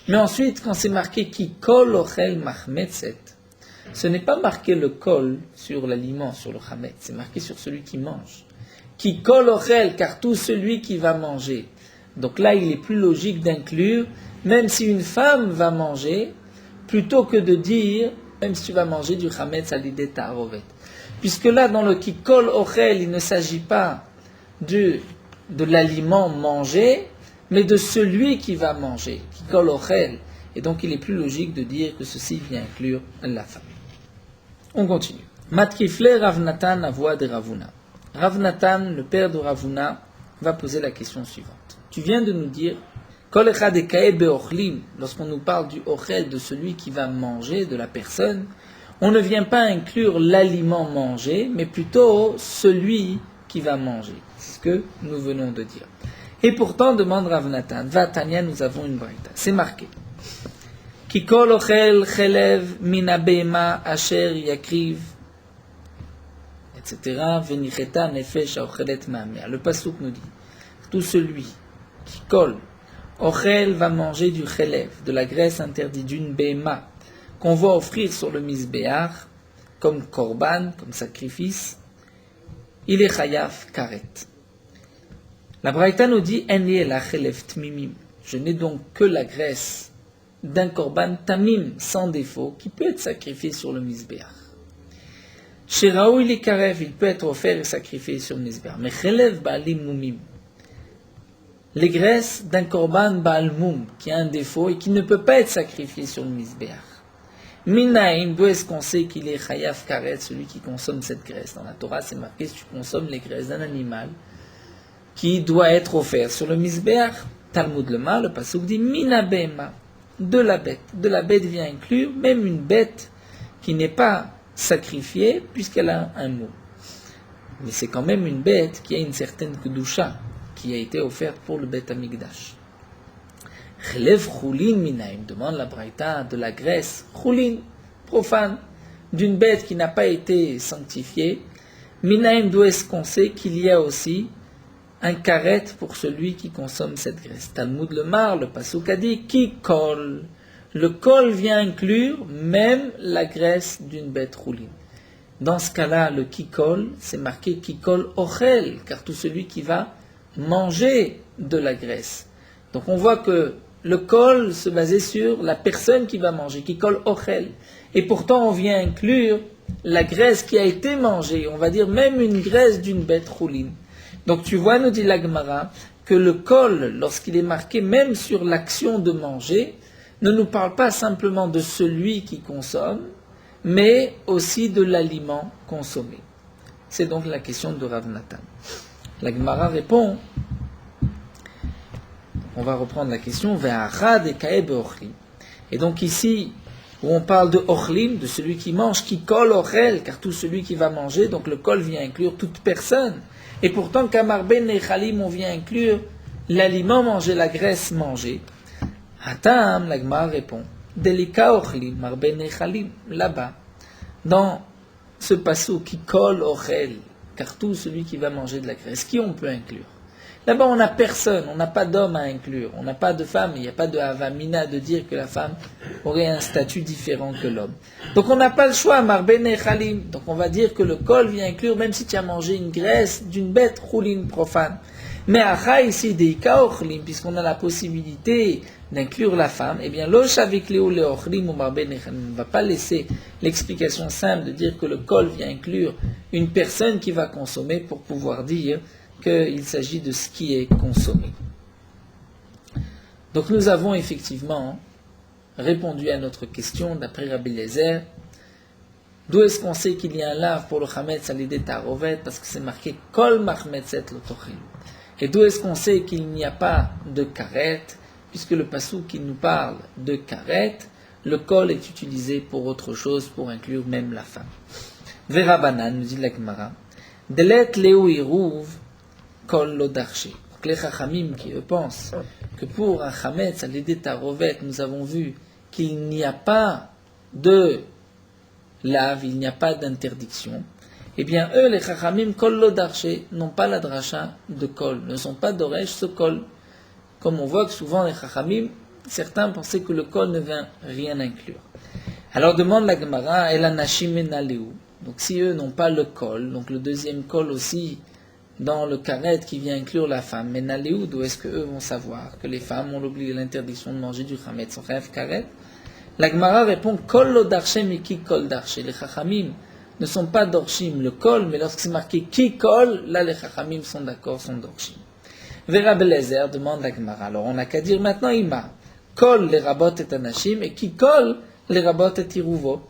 [SPEAKER 1] Mais ensuite, quand c'est marqué ki kol ochel machmetzet, ce n'est pas marqué le kol sur l'aliment, sur le chametz, c'est marqué sur celui qui mange. Ki kol ochel, car tout celui qui va manger. Donc là, il est plus logique d'inclure, même si une femme va manger, plutôt que de dire, même si tu vas manger du chametz Al-Yedei Ta'arovet. Puisque là, dans le ki kol ochel, il ne s'agit pas de l'aliment mangé, mais de celui qui va manger, qui kol ochel. Et donc il est plus logique de dire que ceci vient inclure la femme. On continue. Matkifle Rav Natan à voix de Ravuna. Rav Natan, le père de Ravuna, va poser la question suivante. Tu viens de nous dire, kol echad ekae beochlim, lorsqu'on nous parle du ochel, de celui qui va manger, de la personne, on ne vient pas inclure l'aliment mangé, mais plutôt celui qui va manger. C'est ce que nous venons de dire. Et pourtant, demande Rav Natan, Vatania, nous avons une braïta. C'est marqué. Ki kol ochel chelev mina behema asher yakriv, etc. Venicheta nefesh aochelet ma'amea. Le pasuk nous dit, tout celui qui colle, ochel va manger du chelev, de la graisse interdite d'une behema, qu'on va offrir sur le misbéach, comme korban, comme sacrifice, il est chayav karet. La Braïta nous dit, je n'ai donc que la graisse d'un korban tamim, sans défaut, qui peut être sacrifié sur le misbéach. Chez Raoul il peut être offert et sacrifié sur le misbéach. Mais chelev ba'alim mumim, les graisses d'un korban ba'al mum, qui a un défaut et qui ne peut pas être sacrifié sur le misbéach. Minaïm, d'où est-ce qu'on sait qu'il est chayav karet, celui qui consomme cette graisse? Dans la Torah, c'est marqué, si tu consommes les graisses d'un animal, qui doit être offert sur le misbéach, Talmud Lema, le pasuk dit mina behema, de la bête. De la bête vient inclure même une bête qui n'est pas sacrifiée puisqu'elle a un mot. Mais c'est quand même une bête qui a une certaine kedusha qui a été offerte pour le Beth Amikdash. Chelev chulin minaim, demande la Braïta, de la graisse chulin, profane, d'une bête qui n'a pas été sanctifiée. Minaim, d'où est-ce qu'on sait qu'il y a aussi un karet pour celui qui consomme cette graisse? Talmud Lemar, le pasuk a dit, qui colle. Le kol vient inclure même la graisse d'une bête rouline. Dans ce cas-là, le kikol, c'est marqué kikol ochel, car tout celui qui va manger de la graisse. Donc on voit que le kol se basait sur la personne qui va manger, kikol ochel. Et pourtant on vient inclure la graisse qui a été mangée, on va dire même une graisse d'une bête rouline. Donc tu vois, nous dit la Gemara, que le kol, lorsqu'il est marqué même sur l'action de manger, ne nous parle pas simplement de celui qui consomme, mais aussi de l'aliment consommé. C'est donc la question de Rav Natan. La Gemara répond, on va reprendre la question, et donc ici, où on parle de ochlim, de celui qui mange, qui kol ochel, car tout celui qui va manger, donc le kol vient inclure toute personne. Et pourtant, kamar ben nechalim, on vient inclure l'aliment mangé, la graisse mangée. Hatam, la Gemara répond, delika ochlim, mar ben nechalim, là-bas, dans ce passage qui colle ochel, car tout celui qui va manger de la graisse, qui on peut inclure? Là-bas, on n'a personne, on n'a pas d'homme à inclure, on n'a pas de femme, il n'y a pas de havamina de dire que la femme aurait un statut différent que l'homme. Donc on n'a pas le choix, marben et chalim. Donc on va dire que le kol vient inclure, même si tu as mangé une graisse d'une bête rouline profane. Mais acha ici, deika ochlim, puisqu'on a la possibilité d'inclure la femme, eh bien, lo shavik leu le ochlim ou marben et chalim, on ne va pas laisser l'explication simple de dire que le kol vient inclure une personne qui va consommer pour pouvoir dire qu'il s'agit de ce qui est consommé. Donc nous avons effectivement répondu à notre question d'après Rabbi Eliezer. D'où est-ce qu'on sait qu'il y a un lave pour le chametz à l'idée tarovet? Parce que c'est marqué kol machmetzet lo tochilu. Et d'où est-ce qu'on sait qu'il n'y a pas de karet? Puisque le passou qui nous parle de karet, le kol est utilisé pour autre chose, pour inclure même la femme. Verabanan, nous dit la Gemara, delet leu iruv kol lo darché. Donc les chachamim qui eux pensent que pour un chametz à l'idée tarovet, nous avons vu qu'il n'y a pas de lave, il n'y a pas d'interdiction. Eh bien eux, les chachamim kol lo darché, n'ont pas la dracha de kol, ne sont pas d'oresh ce kol. Comme on voit que souvent les chachamim, certains pensaient que le kol ne vient rien inclure. Alors demande la Gemara, el anashim enaleu. Donc si eux n'ont pas le kol, donc le deuxième kol aussi, dans le karet qui vient inclure la femme, mais naléoud, où est-ce qu'eux vont savoir que les femmes ont l'interdiction de manger du chametz, son rêve karet? La Gemara répond, kol lo darché, mais qui kol darché? Les chachamim ne sont pas dorshim le kol, mais lorsque c'est marqué qui kol, là les chachamim sont d'accord, sont dorshim. Vera Belezer demande la Gemara. Alors on n'a qu'à dire maintenant ima, kol les rabot et anashim, et qui kol les rabot et iruvo.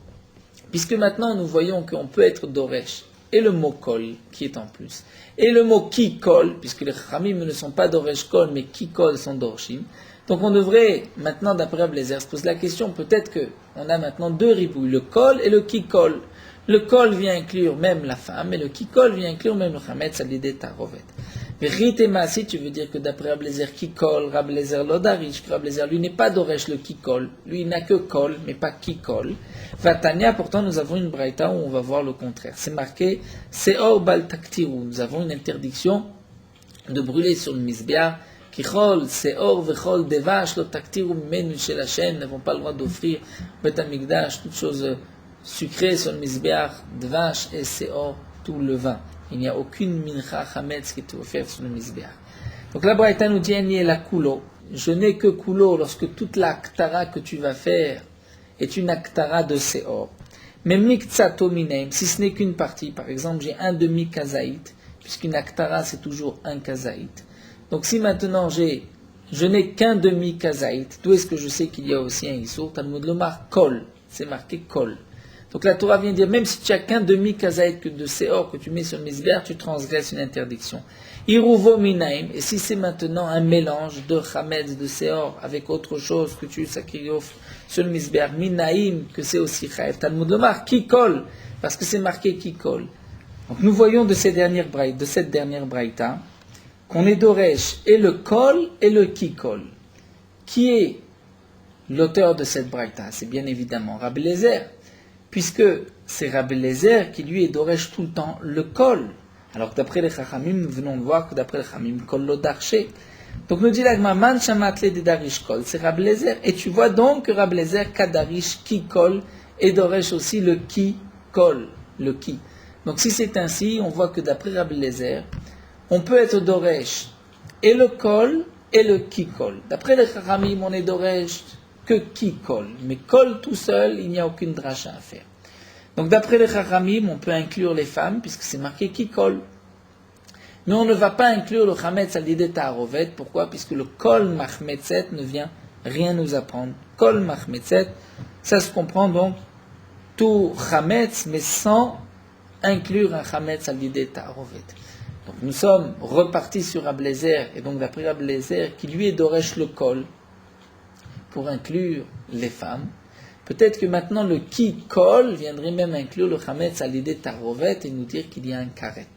[SPEAKER 1] Puisque maintenant nous voyons qu'on peut être doresh, et le mot kol qui est en plus, et le mot ki kol, puisque les chachamim ne sont pas doresh kol, mais ki kol sont dorshim. Donc on devrait maintenant, d'après Ablezer, se poser la question, peut-être qu'on a maintenant deux ribouilles, le kol et le ki kol. Le kol vient inclure même la femme, et le kikol vient inclure même le chametz à l'idée tarovet. Mais ritema, si tu veux dire que d'après Rablezer kikol, Rablezer lodarish, Rablezer lui n'est pas doresh le kikol, lui il n'a que kol, mais pas kikol. Vatania, pourtant nous avons une braïta où on va voir le contraire. C'est marqué seor bal taktiru, nous avons une interdiction de brûler sur le misbéar. Kichol, seor vechol devash, lo taktiru menu chez la chaîne, n'avons pas le droit d'offrir Bet Hamikdash, toutes choses sucrées sur le misbéar, devash et seor, tout le vin. Il n'y a aucune mincha chametz qui est offerte sur le misbéar. Donc la Braïta nous dit, ni la kulo. Je n'ai que kulo lorsque toute la ktara que tu vas faire est une aktara de seor. Mais miktsato minaim, si ce n'est qu'une partie, par exemple, j'ai un demi kazaït, puisqu'une aktara c'est toujours un kazaït. Donc si maintenant je n'ai qu'un demi kazaït, d'où est-ce que je sais qu'il y a aussi un issour? Talmud Lomar kol, c'est marqué kol. Donc la Torah vient dire, même si tu n'as qu'un demi kazaït que de seor que tu mets sur le misbéar, tu transgresses une interdiction. Iruvo minaim, et si c'est maintenant un mélange de chametz, de seor, avec autre chose que tu sacrifies sur le misbéar, minaim, que c'est aussi chayev. Talmud Lomar, qui colle, parce que c'est marqué qui colle. Donc nous voyons de cette dernière braïta, qu'on est d'Oresh et le kol et le qui colle. Qui est l'auteur de cette braïta? C'est bien évidemment Rabbi Eliezer, puisque c'est Rabbi Eliezer qui lui est d'Oresh tout le temps le kol. Alors que d'après les Chachamim, nous venons de voir que d'après les Chachamim, kol lo darché. Donc nous dit l'agma, man shamatle de darish kol, c'est Rabbi Eliezer. Et tu vois donc que Rabbi Eliezer kadarish ki kol et d'Oresh aussi le ki kol, le ki. Donc si c'est ainsi, on voit que d'après Rabbi Eliezer, on peut être d'Oresh et le kol et le ki kol. D'après les Chachamim, on est d'Oresh que qui colle. Mais colle tout seul, il n'y a aucune dracha à faire. Donc d'après les Chachamim, on peut inclure les femmes, puisque c'est marqué qui colle. Mais on ne va pas inclure le chametz à l'idée ta'arovet. Pourquoi? Puisque le kol machmetzet ne vient rien nous apprendre. Kol machmetzet, ça se comprend donc tout chametz, mais sans inclure un chametz à l'idée ta'arovet. Donc nous sommes repartis sur Rabbi Eliezer, et donc d'après Rabbi Eliezer, qui lui est d'Oresh le kol, pour inclure les femmes. Peut-être que maintenant le qui kol viendrait même inclure le chametz à l'idée tarovet et nous dire qu'il y a un karet.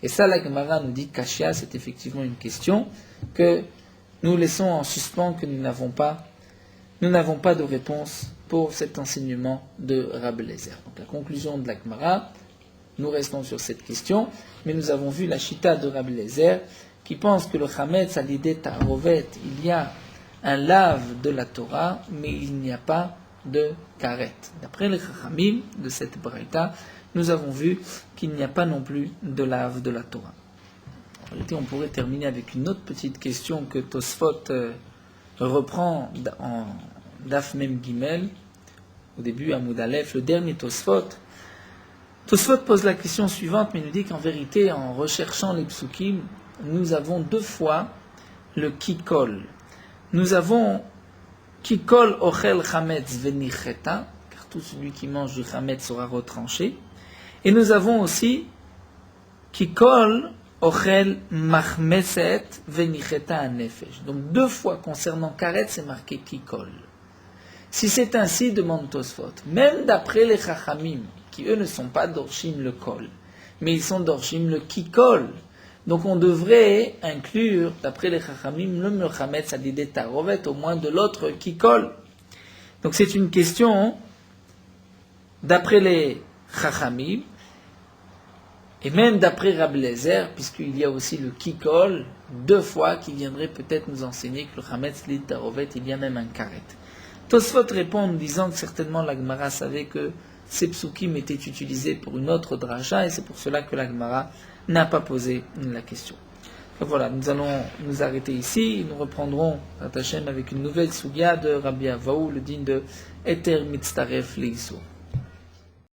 [SPEAKER 1] Et ça, la Gemara nous dit kashia, c'est effectivement une question que nous laissons en suspens, que nous n'avons pas de réponse pour cet enseignement de Rabbi Eliezer. Donc la conclusion de la Gemara, nous restons sur cette question, mais nous avons vu la chita de Rabbi Eliezer qui pense que le chametz à l'idée tarovet, il y a un lave de la Torah, mais il n'y a pas de karet. D'après les Chachamim de cette braïta, nous avons vu qu'il n'y a pas non plus de lave de la Torah. En réalité, on pourrait terminer avec une autre petite question que Tosfot reprend en Daf Mem Gimel, au début à Moud Aleph, le dernier Tosfot. Tosfot pose la question suivante, mais nous dit qu'en vérité, en recherchant les psukim, nous avons deux fois le kikol. Nous avons kikol ochel chametz venicheta, car tout celui qui mange du chametz sera retranché. Et nous avons aussi kikol ochel machmeset venicheta anefesh. Donc deux fois concernant karet, c'est marqué kikol. Si c'est ainsi, demande Tosfot, même d'après les chachamim, qui eux ne sont pas d'orshim le kol, mais ils sont d'orshim le kikol. Donc on devrait inclure, d'après les Chachamim, le chametz à l'idée tarovet, au moins de l'autre qui colle. Donc c'est une question, d'après les Chachamim, et même d'après Rabbi Eliezer, puisqu'il y a aussi le qui colle, deux fois, qui viendrait peut-être nous enseigner que le chametz à l'idée tarovet, il y a même un karet. Tosfot répond en disant que certainement la Gemara savait que ces psukim étaient utilisés pour une autre dracha, et c'est pour cela que la Gemara n'a pas posé la question. Donc voilà, nous allons nous arrêter ici. Nous reprendrons Hashem avec une nouvelle sugya de Rabbi Avaou, le digne de Eter Mitztaref Leisou.